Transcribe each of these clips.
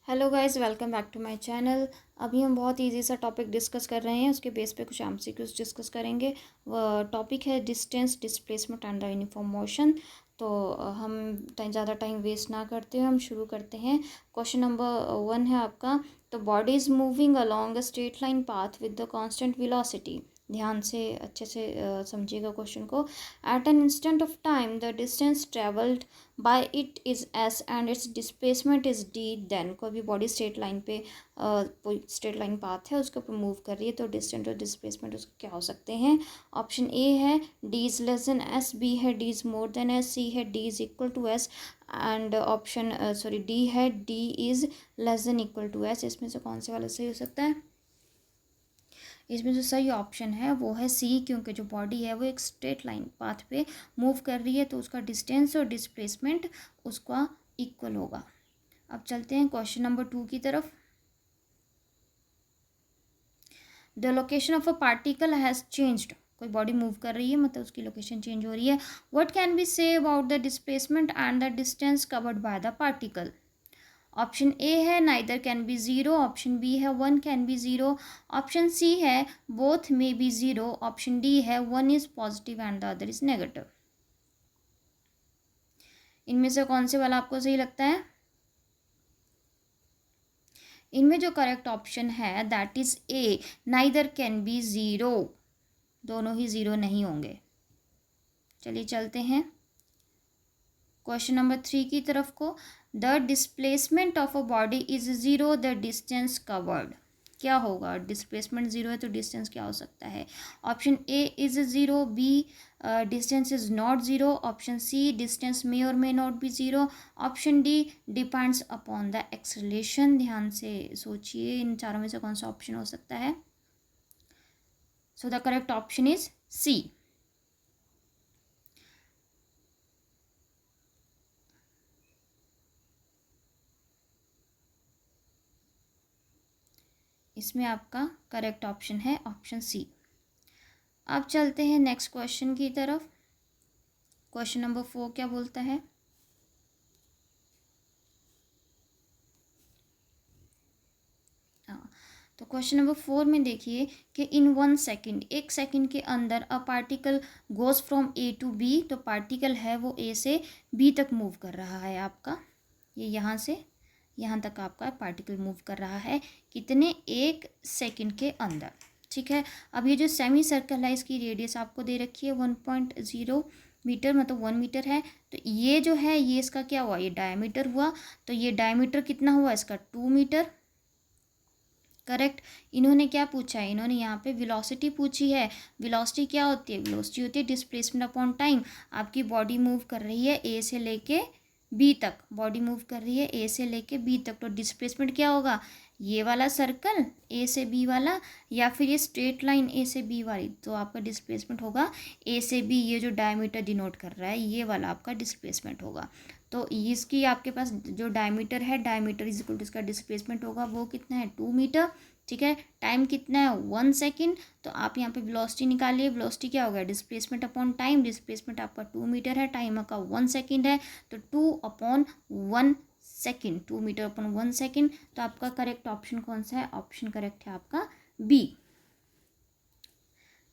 Hello guys, welcome back to my channel. अभी हम बहुत इजी सा टॉपिक डिस्कस कर रहे हैं, उसके बेस पे कुछ एमसीक्यूज डिस्कस करेंगे। टॉपिक है distance, displacement and the uniform motion. तो हम ज़्यादा टाइम वेस्ट ना करते हुए हम शुरू करते हैं। क्वेश्चन नंबर 1 है आपका। तो body is moving along a straight line path with the constant velocity. ध्यान से अच्छे से समझिएगा क्वेश्चन को। At an instant of time the distance travelled by it is S and its displacement is D. Then कोई भी body straight line पे कोई स्ट्रेट लाइन पाथ है उसके ऊपर मूव कर रही है, तो डिस्टेंस और डिस्प्लेसमेंट उसके क्या हो सकते हैं। ऑप्शन ए है D is less than S, B है D is more than S, C है D is equal to S and option D है D is less than equal to S. इसमें से कौन से वाला सही हो सकता है। इसमें जो सही ऑप्शन है वो है सी, क्योंकि जो बॉडी है वो एक स्ट्रेट लाइन पाथ पे मूव कर रही है, तो उसका डिस्टेंस और डिस्प्लेसमेंट उसका इक्वल होगा। अब चलते हैं क्वेश्चन नंबर 2 की तरफ। The location of a particle has changed. कोई बॉडी मूव कर रही है, मतलब उसकी लोकेशन चेंज हो रही है। What can be say about the displacement and the distance covered by the particle. Option A है neither can be zero, option B है one can be zero, option C है both may be zero, option D है one is positive and the other is negative. इनमें से कौन से वाला आपको सही लगता है। इनमें जो करेक्ट ऑप्शन है that is a, neither can be zero. दोनों ही ज़ीरो नहीं होंगे। चलिए चलते हैं क्वेश्चन नंबर 3 की तरफ को। The displacement of a body is zero, the distance covered. क्या होगा, डिस्प्लेसमेंट ज़ीरो है तो डिस्टेंस क्या हो सकता है। Option A is zero, B distance is not zero, option C distance may और may not be zero, option D depends upon the acceleration. ध्यान से सोचिए, इन चारों में से कौन सा ऑप्शन हो सकता है। So the correct option is C. इसमें आपका करेक्ट ऑप्शन है ऑप्शन सी। अब चलते हैं नेक्स्ट क्वेश्चन की तरफ। क्वेश्चन नंबर 4 क्या बोलता है। हाँ, तो क्वेश्चन नंबर 4 में देखिए कि इन 1 सेकेंड, 1 सेकेंड के अंदर a particle goes from A to B. तो पार्टिकल है वो ए से बी तक मूव कर रहा है आपका। ये यहाँ से यहाँ तक आपका पार्टिकल मूव कर रहा है, कितने, 1 सेकेंड के अंदर। ठीक है। अब ये जो सेमी सर्कल है इसकी रेडियस आपको दे रखी है 1.0 मीटर, मतलब 1 मीटर है। तो ये जो है ये इसका क्या हुआ, ये डायमीटर हुआ। तो ये डायमीटर कितना हुआ इसका, 2 मीटर। करेक्ट। इन्होंने क्या पूछा है, इन्होंने यहाँ पे वेलोसिटी पूछी है। वेलोसिटी क्या होती है, वेलोसिटी होती है डिस्प्लेसमेंट अपॉन टाइम। आपकी बॉडी मूव कर रही है ए से लेके बी तक, बॉडी मूव कर रही है ए से लेके बी तक, तो डिस्प्लेसमेंट क्या होगा, ये वाला सर्कल ए से बी वाला, या फिर ये स्ट्रेट लाइन ए से बी वाली। तो आपका डिस्प्लेसमेंट होगा ए से बी, ये जो डायमीटर डिनोट कर रहा है ये वाला आपका डिस्प्लेसमेंट होगा। तो इसकी आपके पास जो डायमीटर है, डायमीटर इज इक्वल टू इसका डिस्प्लेसमेंट होगा, वो कितना है, 2 मीटर। ठीक है। टाइम कितना है, 1 सेकेंड। तो आप यहाँ पे वेलोसिटी निकालिए, वेलोसिटी क्या होगा, डिस्प्लेसमेंट अपॉन टाइम। डिस्प्लेसमेंट आपका 2 मीटर है, टाइम आपका 1 सेकेंड है, तो 2/1 सेकेंड, 2 मीटर/1 सेकेंड। तो आपका करेक्ट ऑप्शन कौन सा है, ऑप्शन करेक्ट है आपका बी।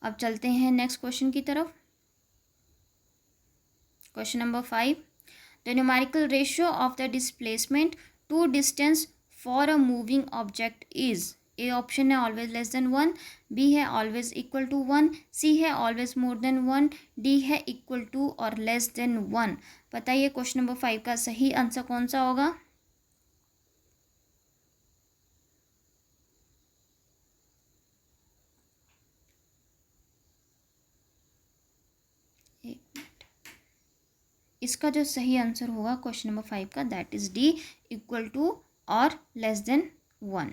अब चलते हैं नेक्स्ट क्वेश्चन की तरफ। Question number 5। The numerical ratio of the displacement to distance for a moving object is, A option है ऑलवेज लेस देन 1, बी है ऑलवेज इक्वल टू 1, सी है ऑलवेज मोर देन 1, डी है equal to और less than 1। बताइए question number 5 का सही answer कौन सा होगा। इसका जो सही आंसर होगा क्वेश्चन नंबर 5 का, that is D, equal to और लेस देन 1।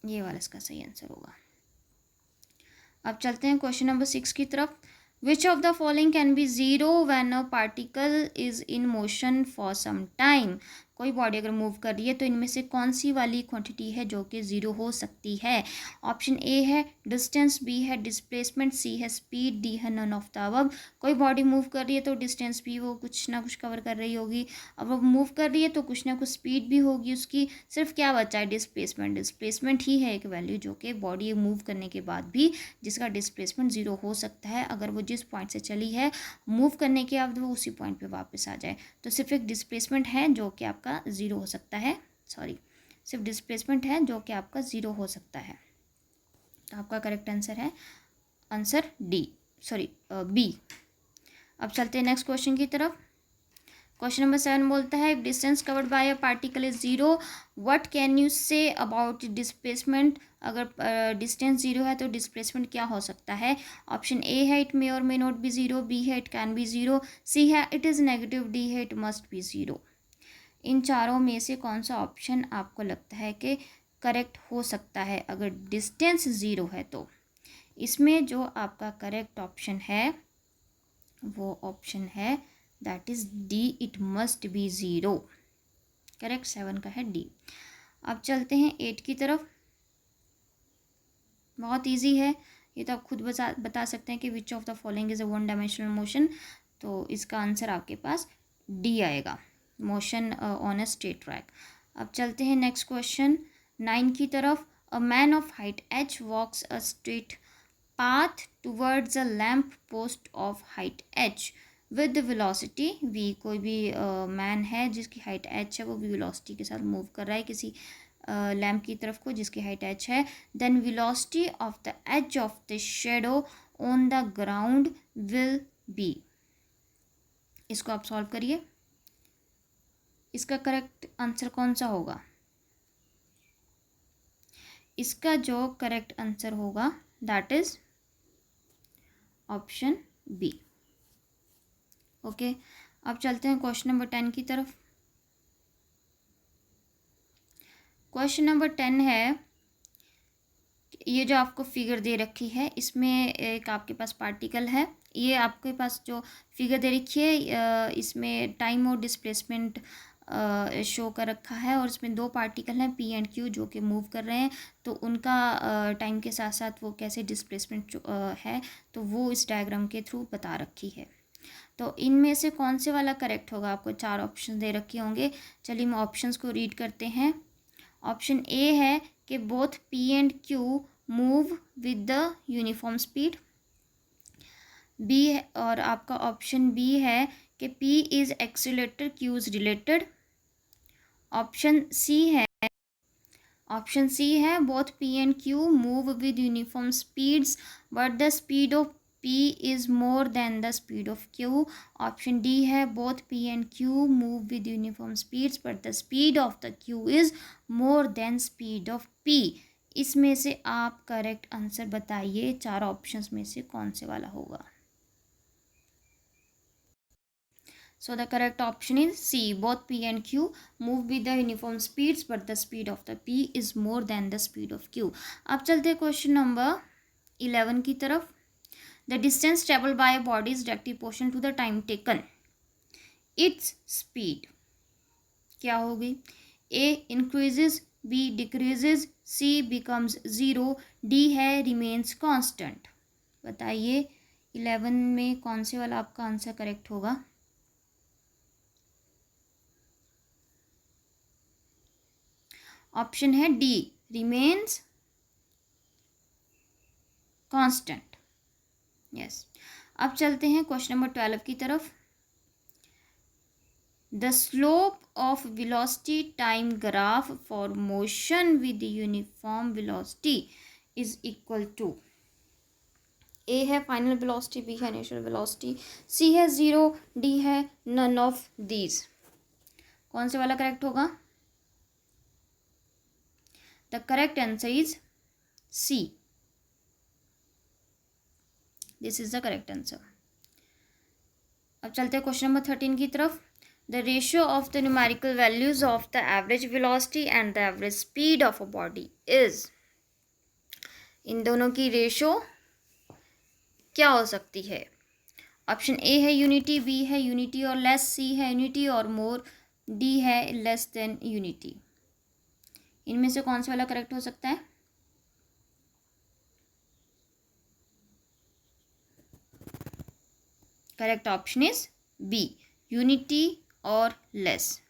ये वाला इसका सही आंसर होगा। अब चलते हैं क्वेश्चन नंबर 6 की तरफ। Which of the following can be zero when a particle is in motion for some time. कोई बॉडी अगर मूव कर रही है तो इनमें से कौन सी वाली क्वांटिटी है जो कि ज़ीरो हो सकती है। ऑप्शन ए है डिस्टेंस, बी है डिस्प्लेसमेंट, सी है स्पीड, डी है नन ऑफ द अबव। कोई बॉडी मूव कर रही है तो डिस्टेंस भी वो कुछ ना कुछ कवर कर रही होगी, अब वो मूव कर रही है तो कुछ ना कुछ स्पीड भी होगी उसकी, सिर्फ क्या बचा है डिस्प्लेसमेंट। डिस्प्लेसमेंट ही है एक वैल्यू जो कि बॉडी मूव करने के बाद भी जिसका डिस्प्लेसमेंट ज़ीरो हो सकता है अगर वो जिस पॉइंट से चली है मूव करने के बाद वो उसी पॉइंट पे वापस आ जाए। तो सिर्फ एक डिस्प्लेसमेंट है जो कि आपका ज़ीरो हो सकता है, सिर्फ डिस्प्लेसमेंट है जो कि आपका ज़ीरो हो सकता है। तो आपका करेक्ट आंसर है आंसर बी। अब चलते हैं नेक्स्ट क्वेश्चन की तरफ। क्वेश्चन नंबर 7 बोलता है if distance covered bye a particle is zero what can you say about displacement. अगर डिस्टेंस ज़ीरो है तो डिस्प्लेसमेंट क्या हो सकता है। ऑप्शन ए है इट मे और may not be zero, B है it can be zero, C है इट इज़ नेगेटिव, डी है इट मस्ट बी ज़ीरो। इन चारों में से कौन सा ऑप्शन आपको लगता है कि करेक्ट हो सकता है अगर डिस्टेंस ज़ीरो है तो। इसमें जो आपका करेक्ट ऑप्शन है वो ऑप्शन है that is D, it must be zero. Correct 7 का है डी। अब चलते हैं 8 की तरफ। बहुत इजी है ये तो आप खुद बता सकते हैं कि which of the following is a one dimensional motion. तो इसका आंसर आपके पास डी आएगा, motion on a straight track. अब चलते हैं नेक्स्ट क्वेश्चन 9 की तरफ। A man of height h walks a straight path towards a lamp post of height h with velocity v। कोई भी मैन है जिसकी हाइट h है वो भी वेलोसिटी के साथ मूव कर रहा है किसी लैम्प की तरफ को जिसकी हाइट h है। Then velocity of the edge of the shadow on the ground will be. इसको आप सॉल्व करिए। इसका करेक्ट आंसर कौन सा होगा। इसका जो करेक्ट आंसर होगा that is option B. Okay अब चलते हैं क्वेश्चन नंबर 10 की तरफ। क्वेश्चन नंबर 10 है ये जो आपको फिगर दे रखी है इसमें एक आपके पास पार्टिकल है। ये आपके पास जो फिगर दे रखी है इसमें टाइम और डिस्प्लेसमेंट शो कर रखा है और इसमें दो पार्टिकल हैं पी एंड क्यू जो कि मूव कर रहे हैं। तो उनका टाइम के साथ साथ वो कैसे डिस्प्लेसमेंट है तो वो इस डायग्राम के थ्रू बता रखी है। तो इनमें से कौन से वाला करेक्ट होगा। आपको 4 ऑप्शन दे रखे होंगे, चलिए हम ऑप्शंस को रीड करते हैं। ऑप्शन ए है कि both P and Q move with the uniform speed. B है और आपका ऑप्शन बी है कि P is accelerated, Q is related. Option C है both P and Q move with uniform speeds but the speed of P is more than the speed of Q। Option D है both P and Q move with uniform speeds but the speed of the Q is more than speed of P। इसमें से आप correct answer बताइए 4 options में से कौन से वाला होगा। So the correct option is C, both P and Q move with the uniform speeds but the speed of the P is more than the speed of Q। अब चलते हैं क्वेश्चन नंबर 11 की तरफ। The distance traveled by a body is directly proportional to the time taken। Its speed क्या होगी। A increases, B decreases, C becomes 0, D है remains constant। बताइए 11 में कौन से वाला आपका आंसर करेक्ट होगा। ऑप्शन है डी remains constant। यस अब चलते हैं क्वेश्चन नंबर 12 की तरफ। The slope of velocity time graph for motion with uniform velocity is equal to. A है फाइनल वेलोसिटी, बी है इनिशियल वेलोसिटी, सी है 0, डी है नन ऑफ दीज। कौन से वाला करेक्ट होगा। The correct answer is C, this is the correct answer. अब चलते हैं क्वेश्चन नंबर 13 की तरफ। The ratio of the numerical values of the average velocity and the average speed of a body is. इन दोनों की ratio क्या हो सकती है। ऑप्शन ए है यूनिटी, बी है यूनिटी और लेस, सी है यूनिटी और मोर, डी है लेस देन यूनिटी। इनमें से कौन सा वाला करेक्ट हो सकता है? Correct option is B, unity और लेस।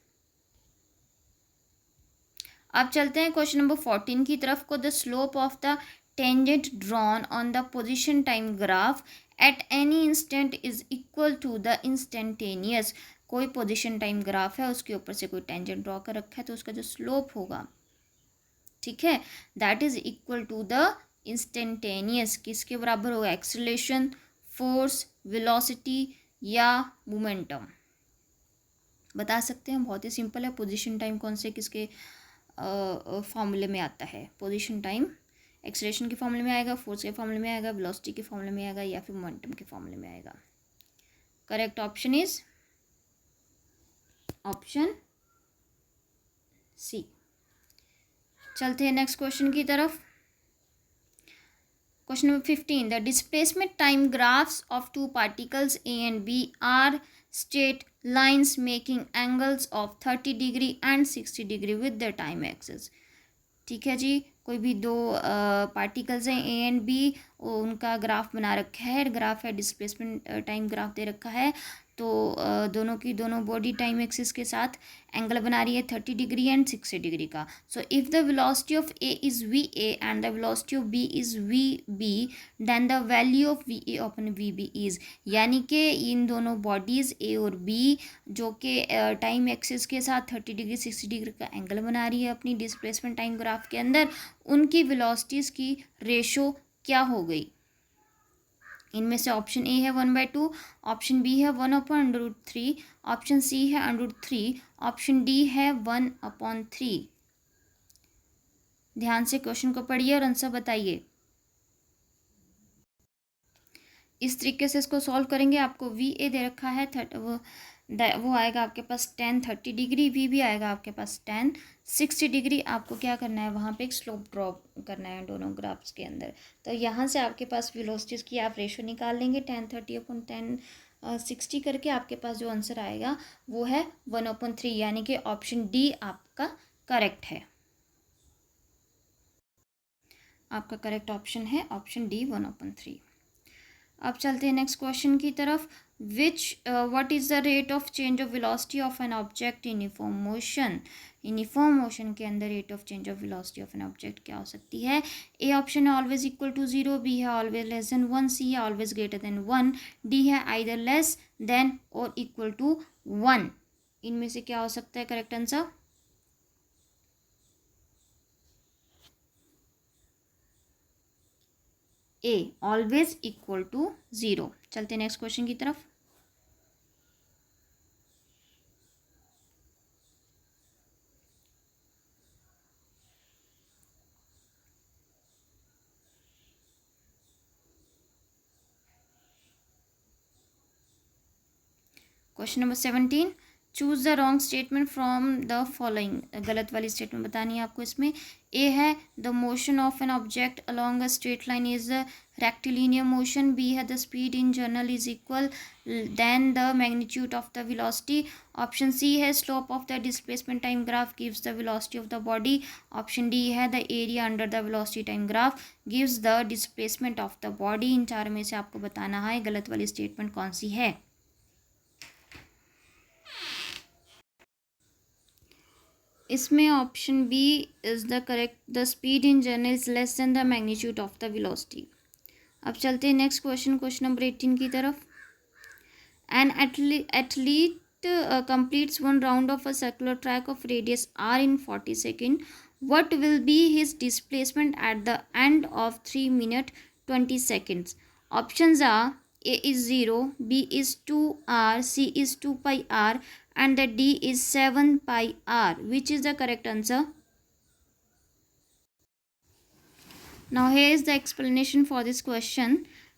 अब चलते हैं क्वेश्चन नंबर 14 की तरफ को। The slope of the tangent drawn on the position time graph at any instant is equal to the instantaneous. कोई पोजीशन टाइम ग्राफ है, उसके ऊपर से कोई टेंजेंट ड्रॉ कर रखा है, तो उसका जो स्लोप होगा, ठीक है, that is equal to the instantaneous. किसके बराबर होगा? एक्सेलरेशन, फोर्स, वेलोसिटी या मोमेंटम। बता सकते हैं, बहुत ही सिंपल है। पोजीशन टाइम कौन से किसके फॉर्मूले में आता है? पोजीशन टाइम एक्सेलरेशन के फॉर्मूले में आएगा, फोर्स के फॉर्मूले में आएगा, वेलोसिटी के फॉर्मूले में आएगा, या फिर मोमेंटम के फॉर्मूले में आएगा। Correct option is option C. चलते हैं नेक्स्ट क्वेश्चन की तरफ। Question number 15, the displacement time graphs of two particles A and B are straight lines making angles of 30 degree and 60 degree with the time axis। ठीक है जी, कोई भी दो particles हैं ए एंड बी, उनका ग्राफ बना रखा है, ग्राफ है, डिस्प्लेसमेंट टाइम ग्राफ दे रखा है, तो दोनों की दोनों बॉडी टाइम एक्सिस के साथ एंगल बना रही है 30 डिग्री एंड 60 डिग्री का। So if the velocity of A is V A and the velocity of B is V B, then the value of V A upon V B is, यानी कि इन दोनों bodies ए और B जो कि time axis के साथ 30 degree 60 degree का angle बना रही है अपनी डिस्प्लेसमेंट टाइम ग्राफ के अंदर, उनकी वेलोसिटीज़ की रेशो क्या हो गई? इनमें से ऑप्शन ए है 1/2, ऑप्शन बी है 1/√3, ऑप्शन सी है √3, ऑप्शन डी है 1/3। ध्यान से क्वेश्चन को पढ़िए और आंसर बताइए। इस तरीके से इसको सॉल्व करेंगे। आपको वी ए दे रखा है, वो आएगा आपके पास tan 30 डिग्री, वी भी आएगा आपके पास tan 60 डिग्री। आपको क्या करना है, वहाँ पे एक स्लोप ड्रॉ करना है दोनों ग्राफ्स के अंदर। तो यहाँ से आपके पास वेलोसिटीज़ की आप रेशो निकाल लेंगे, tan 30 अपॉन tan 60 करके आपके पास जो आंसर आएगा वो है 1/3, यानी कि ऑप्शन डी आपका करेक्ट है। आपका करेक्ट ऑप्शन है ऑप्शन डी 1/3। अब चलते हैं नेक्स्ट क्वेश्चन की तरफ। What is the rate of change of velocity of an object in uniform motion. Uniform motion के अंदर rate of change of velocity of an object क्या हो सकती है? ए ऑप्शन है ऑलवेज इक्वल टू 0, बी है ऑलवेज लेस देन 1, सी है always greater than 1, D है आइदर लेस देन और इक्वल टू 1। इनमें से क्या हो सकता है correct answer? A always equal to 0। चलते नेक्स्ट क्वेश्चन की तरफ। Question number 17, choose the wrong statement from the following. गलत वाली स्टेटमेंट बतानी है आपको इसमें। ए है the motion of an object along a straight line is rectilinear motion, B है the speed in general is equal than the magnitude of the velocity, option C है slope of the displacement time graph gives the velocity of the body, option D है the area under the velocity time graph gives the displacement of the body. इन चार में से आपको बताना है गलत वाली स्टेटमेंट कौन सी है। इसमें option B is the correct, the speed in general is less than the magnitude of the velocity. अब चलते हैं नेक्स्ट क्वेश्चन, क्वेश्चन नंबर 18 की तरफ। An athlete completes one round of a circular track of radius r in 40 seconds. What will be his displacement at the end of 3 minutes 20 seconds? Options are A is 0, B is 2r, C is 2 pi r, and the D is 7 pi r. Which is the correct answer? Now here is the explanation for this question.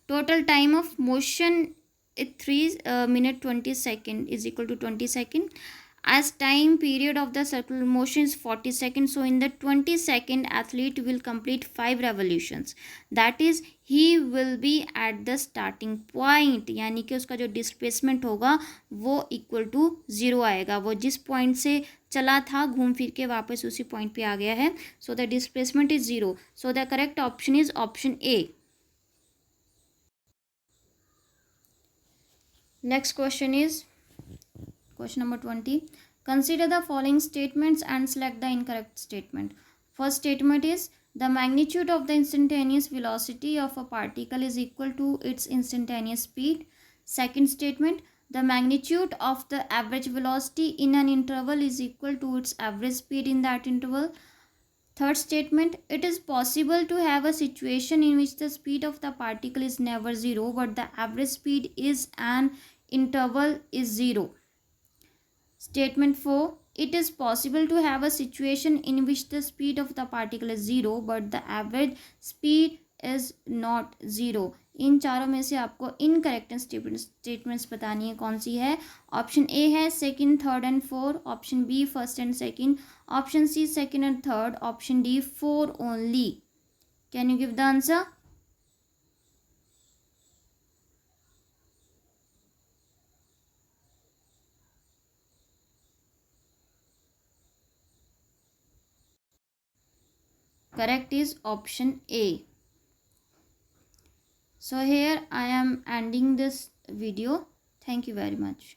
Total time of motion 3 minute 20 second is equal to 20 second. as time period of the circular motion is 40 seconds, so in the 20 second athlete will complete 5 revolutions, that is he will be at the starting point, यानी कि उसका जो displacement होगा वो equal to 0 आएगा, वो जिस point से चला था घूम फिर के वापस उसी पॉइंट पे आ गया है, so the displacement is 0, so the correct option is option A. Next question is question number 20. Consider the following statements and select the incorrect statement. First statement is the magnitude of the instantaneous velocity of a particle is equal to its instantaneous speed. Second statement, the magnitude of the average velocity in an interval is equal to its average speed in that interval. Third statement, it is possible to have a situation in which the speed of the particle is never 0 but the average speed is an interval is 0. Statement 4, it is possible to have a situation in which the speed of the particle is 0 but the average speed is not 0. इन चारों में से आपको incorrect statements बतानी है कौन सी है. Option A है second, third and four, option B first and second, option C second and third, option D four only. Can you give the answer? Correct is option A. So here I am ending this video. Thank you very much.